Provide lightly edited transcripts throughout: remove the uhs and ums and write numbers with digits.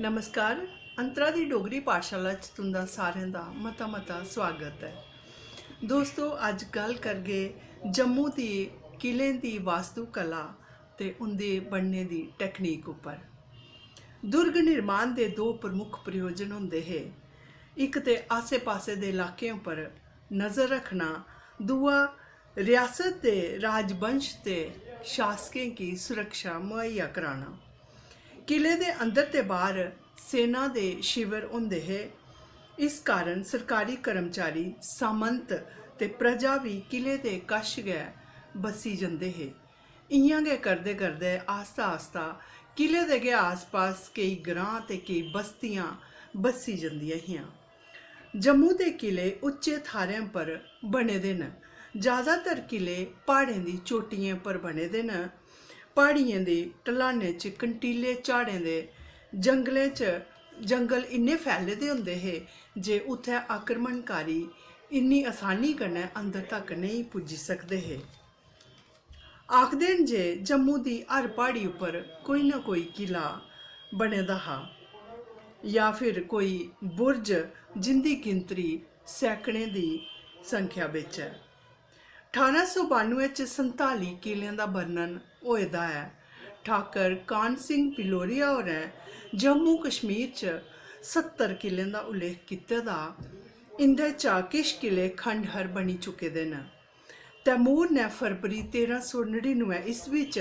नमस्कार। अंतरा दी डोगरी पाठशाला च तुंदा सारें दा मता स्वागत है। दोस्तों, अज गल करगे जम्मू दी किलें दी वास्तु कला ते उंदे बनने दी टैक्नीक उप्पर। दुर्ग निर्माण दे दो प्रमुख प्रयोजन होंदे हे। इक ते आसे पासे दे इलाकें उप्पर नज़र रखना, दूआ रियासत दे राजवंश ते शासकें की सुरक्षा मुहैया कराना। किले दे अंदर ते बाहर सेना दे शिविर होंदे हे। इस कारण सरकारी कर्मचारी, सामंत ते प्रजा भी किले दे कश गै बसी जंदे हे। इयां गै करदे करदे आस्ता आस्ता किले दे गै आस पास केई ग्रां ते केई बस्तियां बसी जंदियां हियां। जम्मू दे किले उच्चे थाह्रें पर बने दे न। ज़्यादातर किले प्हाड़ें दी चोटियें पर बने दे न। प्हाड़ियें दी ढलानें च कंटीले झाड़ें दे जंगल इन्ने फैले दे होंदे हे जे उत्थै आक्रमणकारी इन्नी आसानी कन्नै अंदर तक नहीं पुज्जी सकदे हे। आखदे न जे जम्मू दी हर प्हाड़ी उप्पर कोई ना कोई किला बने दा हा या फिर कोई बुर्ज जिंदी गिनतरी सैकड़ें दी संख्या बिच है। 1892 च 47 किलें दा वर्णन होए दा है। ठाकर कान सिंह पिलोरिया होरें जम्मू कश्मीर च 70 किलें दा उल्लेख कीते दा। इंदे चा किश किले खंडहर बनी चुके दे न। तैमूर ने फरवरी 1399 ईस्वी च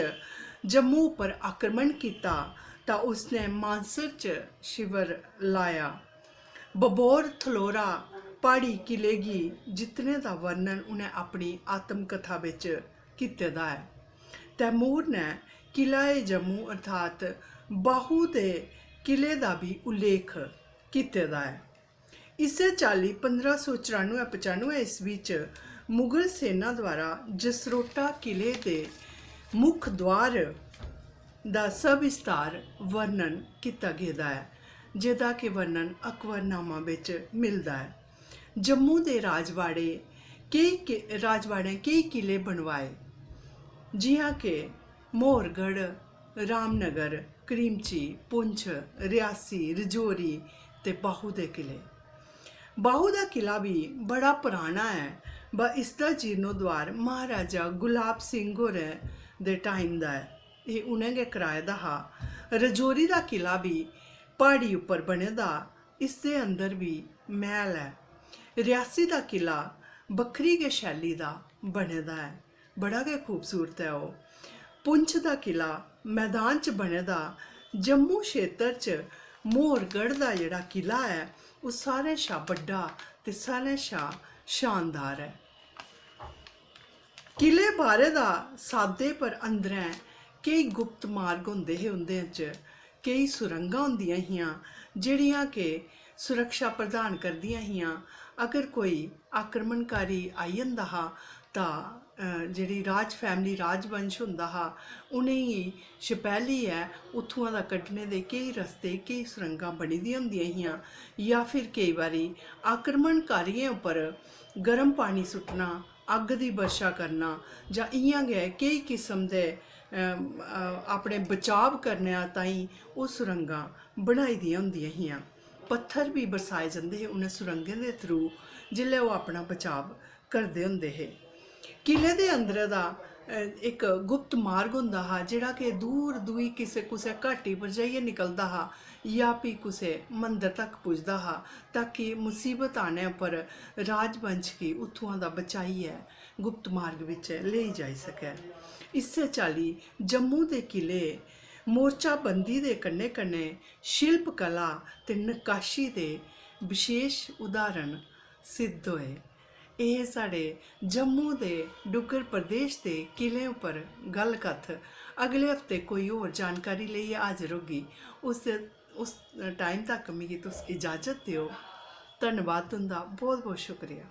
जम्मू पर आक्रमण किया तां उसने मानसर च शिविर लाया। बबौर थलोरा प्हाड़ी किले गी जित्तने दा वर्णन उन्हें अपनी आत्मकथा बिच कीते दा है। तैमूर ने किला-ए जम्मू अर्थात बाहू दे किले दा भी उल्लेख कीते दा है। इस्सै चाल्ली 1594-95 ईस्वी च मुगल सेना द्वारा जसरोटा किले दे मुख द्वार दा सविस्तार वर्णन किया गेदा है, जेदा के वर्णन अकबरनामा बिच मिलदा है। जम्मू दे राजवाड़ें केई किले बनवाए, जियां के मोहरगढ़, रामनगर, क्रीमची, पुंछ, रियासी, रजौरी ते बाहू दे किले। बाहू दा किला भी बड़ा पुराना है, ब इसदा जीर्णोद्वार महाराजा गुलाब सिंह होरें दे टाइम दा है। एह् उ'नें गै कराए दा हा। रजौरी दा किला भी प्हाड़ी उप्पर बने दा, इसदे अंदर भी महल है। रियासी दा किला बक्खरी गै शैली दा बने दा है, बड़ा गै खूबसूरत है ओह्। पुंछ दा किला मैदान च बने दा। जम्मू क्षेत्र च मोहरगढ़ दा जेह्ड़ा किला है ओह् सारें शा बड्डा ते सारें शा शानदार है। किले बाह्रे दा सादे पर अंदरें केई गुप्त मार्ग होंदे हे। उं'दे च केई सुरंगां होंदियां हियां जेह्ड़ियां के सुरक्षा प्रदान करदियां हियां। अगर कोई आक्रमणकारी आई जंदा हा तां जेह्ड़ी राज फैमिली राजवंश होंदा हा उ'नेंगी छपैलियै उत्थुआं दा कड्ढने दे केई रस्ते, केई सुरंगां बनी दियां होंदियां हियां। या फिर केई बारी आक्रमणकारियें उप्पर गर्म पानी सुट्टना, अग्ग दी वर्शा करना जां इ'यां गै केई किस्म दे अपने बचाव करने ताईं ओह् सुरंगां बनाई दियां होंदियां हियां। पत्थर भी बरसाए जंदे हे उ'नें सुरंगें दे थ्रू जिल्लै ओह् अपना बचाव करदे होंदे हे। किले दे अंदर दा इक गुप्त मार्ग होंदा हा जेह्ड़ा कि दूर दूई कुसै घाटी पर जाइयै निकलदा हा या फ्ही कुसै मंदर तक पुजदा हा, ताकि मुसीबत आने पर राजवंश गी उत्थुआं दा बचाइयै गुप्त मार्ग बिच लेई जाई सकै। इस्सै चाल्ली जम्मू दे किले मोर्चाबंदी दे कन्नै कन्नै शिल्प कला ते नकाशी दे विशेष उदाहरण सिद्ध होए। एह् साढ़े जम्मू दे डुग्गर प्रदेश दे किलें उप्पर गल्ल कत्थ। अगले हफ्ते कोई होर जानकारी लेइयै हाजिर होगी। उस टाइम तक मिगी तुस इजाजत देओ। धन्नवाद तुंदा, बहुत बहुत शुक्रिया।